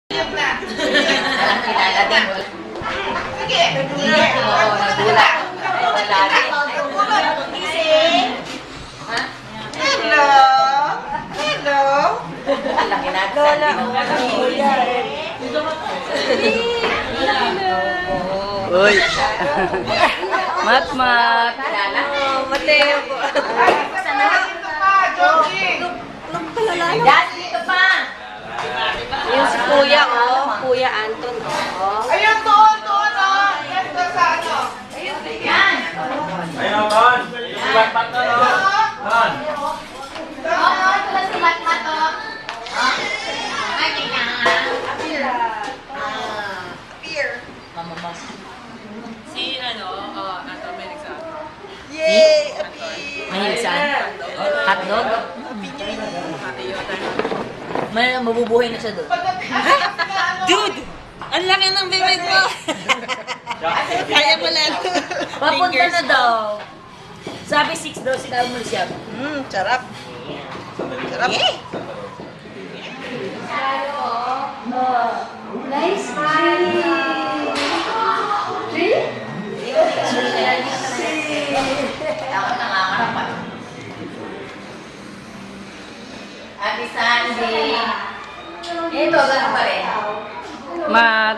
Kilala din. Sige. Oo, nagulat. Ha? Hello? Hello? Ang laki natin. Lola. Uy. Mat. Kilala? Mateo po. Dad, dito pa! Yung si Kuya, Kuya Anton, Ayun, doon, oh. Yan, doon sa ano. Yan! Ayun, Ton. Sibat pat na, no? Ton. Oo, ito lang si Matmat, oh. Ay, kailangan. Mama. Si Anto may nagsabi. Yay! Mahilig saan? Hotdog? May mabubuhay na siya doon. Dude! Ang laki ng bibig mo! Kaya mo lang. Papunta na daw. Sabi 6 daw, sinabi mo siya. Sarap. Sarap. Nice smile. Ako nangangarap. Ate Sandy. Ito, gano'n pa rin. Mat.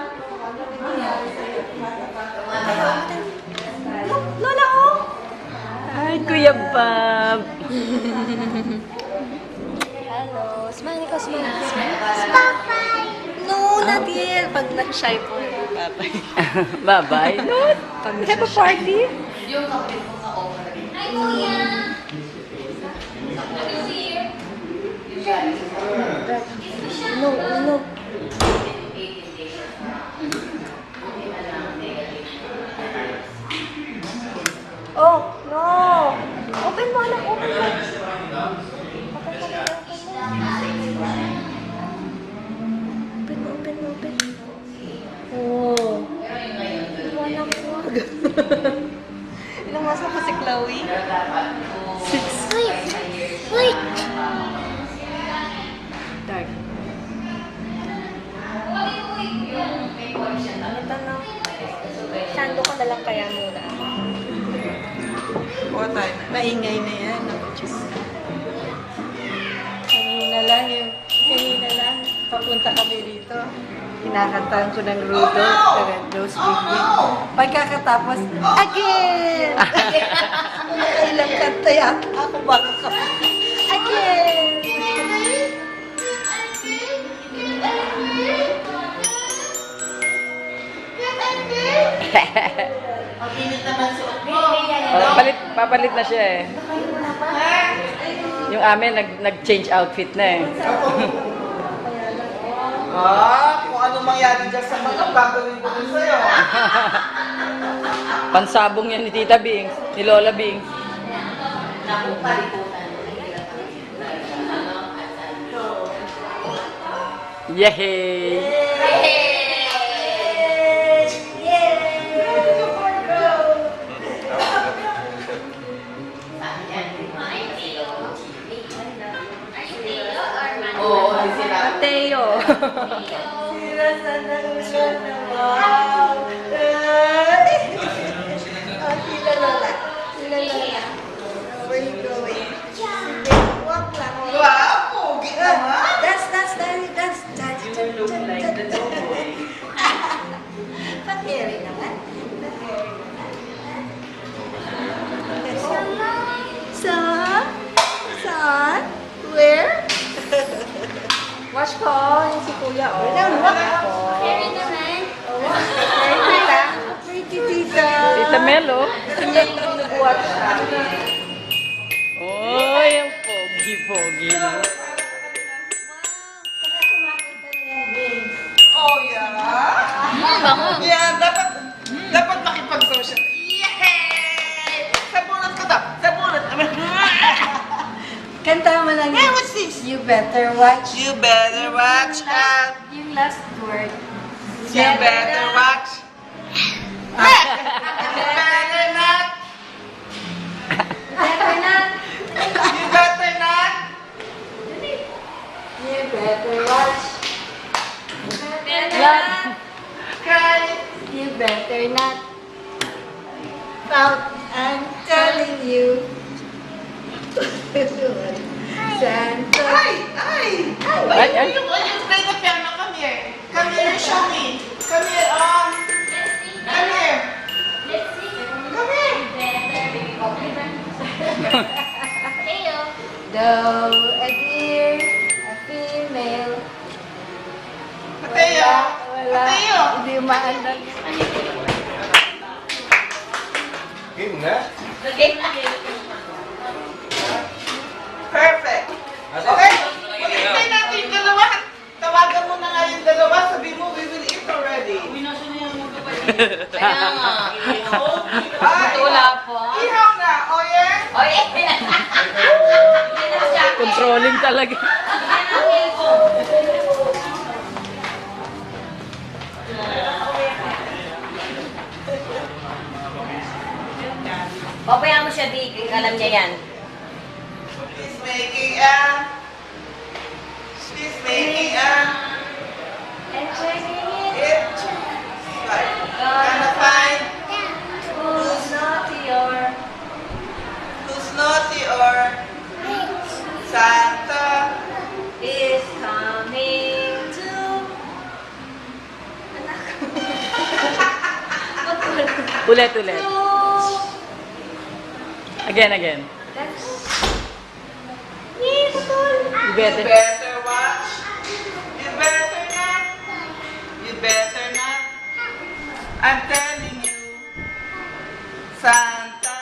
Lola, oh. Ay, Kuya Bob. Hello. Smile ka, smile. Papay. No, not yet. Pag nag-shy po, papay. Bye-bye. Have a party? Yung kapit mo sa over. Hi, Kuya. No, no. Oh, no. Open mo na, open mo. Open. Oh. Walang wag. Ilang masa pa si Chloe? Wait. Dark. Ito na. Sando ka na lang kaya muna. O tayo na. Maingay na yan. Ako, Diyos. Kanina lang. Papunta kami rito. Kinakantahan ko ng Rudolph, the Red-Nosed Pigwig. Pagkakatapos, again! Ilang kanta yata ako baka kami. Again! Papalit na siya eh. Yung amin, nag-change outfit na eh. Kung ano mangyari dyan sa mga gagawin ko din sa'yo. Pansabong yan ni Tita Bing, ni Lola Bing. Naku, paliputan. Yay! Oo, sila. Mateo. Sila sana ulo na wow! Sila Lola. Where are you going? Sige, walk lang. Wow, pogi naman. Dance. Patiri naman. Son? Where? Watch ko, yung si Kuya, oh. Carry naman. Pretty tita. Tita Melo. Hindi yung nag-watch siya. Oy, ang pogi-pogi na. Oh, yeah. Yeah, dapat makipag-social. Yay! Sabunot ko daw. Sabunot. Kanta mo lang. Hey, what's this? You better watch. You better watch out. Yung last word. You better watch. You better not. Better na. You better not. You better watch. Not. Cry. You better not. Pout. I'm telling you. Santa. Ay! Ay, ay. You play the piano. Come here. Come here, show me. Come here, come here. Let's see. Come here. Teo. Though a deer, a female. Mateo. Wala. Mateo. Hindi maandag. Game na. Perfect. Okay? Pag-hintay natin yung dalawa. Tawagan mo na nga yung dalawa. Sabi mo, we will eat already. Kaya nga. Ay, Wala po. ihaw na. O, yeah? Controlling talaga. Pabayaan mo siya, Di. Alam niya yan. She's making it. Right. Gonna find Who's naughty or Santa. is coming to... Ulit, ulit. Again. You You better. better watch. You better not. I'm telling you. Santa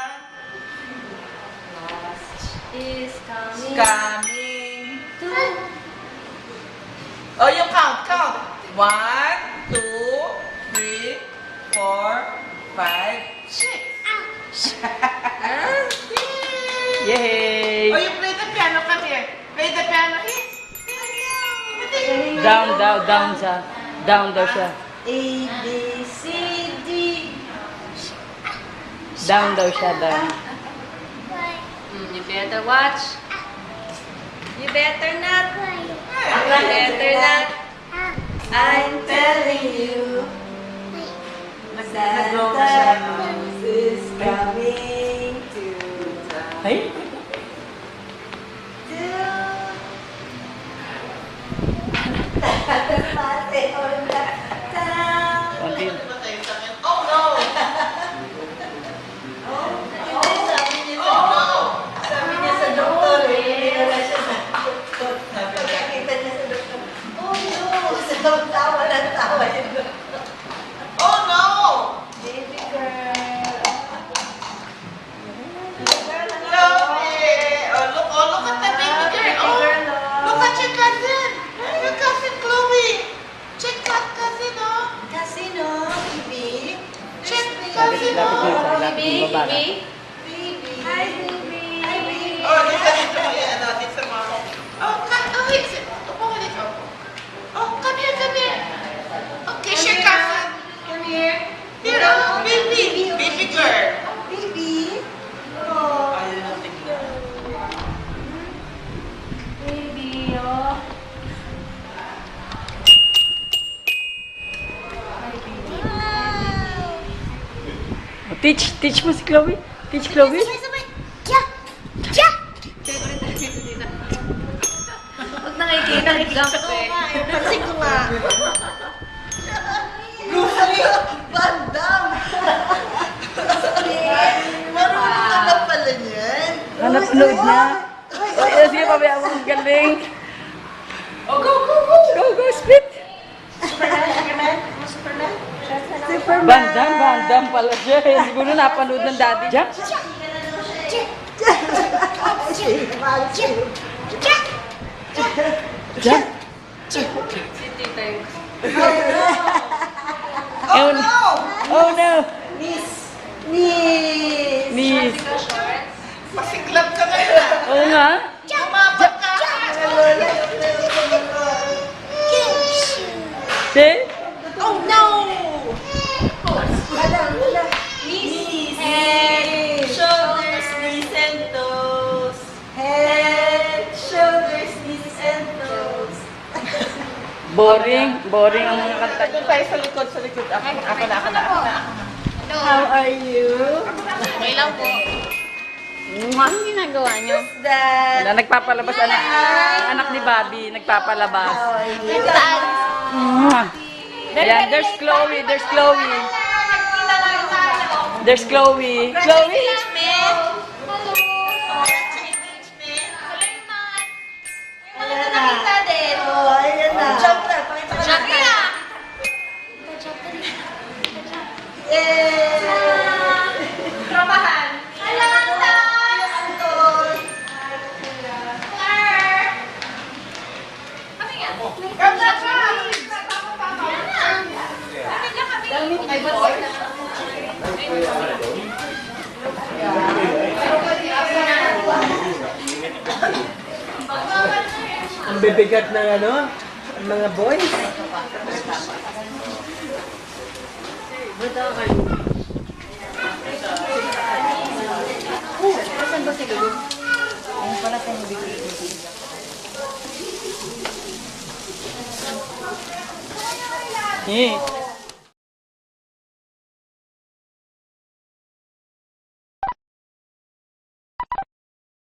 Is coming coming. to... Oh, you count. 1, 2, 3, 4, 5, 6. Yay! Oh, you play the piano. Come here. Play the piano. Down siya. Down daw siya. A, B, C, D. Down daw siya, down. You better watch. You better not. You better not. I'm telling you. Santa is coming to Ay? Konti. Oh, no. Sabi niya sa doktor, hindi wala siya sa doktor. Pagkakita niya sa doktor, oh no! Tawa ng tawa yung doktor. Oh, no. Baby girl. Chloe. Look at the baby girl. Oh, look at your cousin. Your cousin Chloe. Check that cousin, oh. Kasi no, baby. Check Lapit cousin, mo oh. sa lapit mo baba na. Baby. Hi, baby. Hi, baby. Oh, dito mo yan. Dito mo. Oh, wait. Upo ka dito. Oh, come here. Okay, your cousin. Come here. Here, oh, baby. Baby girl. Baby. Oh. Baby, oh. Teach mo si Chloe. Teach Chloe. Huwag nakikita, example eh. Pansin ko nga. Grocery Van Damme. Marunong ka pala niyan. Hanap load niya. Ay, sige, pabayaan mo. Ang galing. Oh, go. Go, split. Superman? Van Damme pala siya. Siguro napanood ng daddy. Jack? Jack? Si Tita yung... Oh no! Oh no! Miss. Miss. Pasiklab ka ngayon, ah. Oo nga. Umabot ka. See? Oh no! Wala. Miss. Head, shoulders, knees, and toes. Head, shoulders, knees, and toes. Boring ang mga kanta. Doon tayo sa likod, sa likod. Ako na. How are you? Okay lang po. Anong ginagawa niyo? Wala, nagpapalabas anak ni Bobby, nagpapalabas. Ayan, there's Chloe. There's Chloe. Chloe! Ayan na. Oh, ayan na. Jump na. Pakita ka na. Yay! Tropahan. Ang bibigat ng ano, ang mga boys. Eh,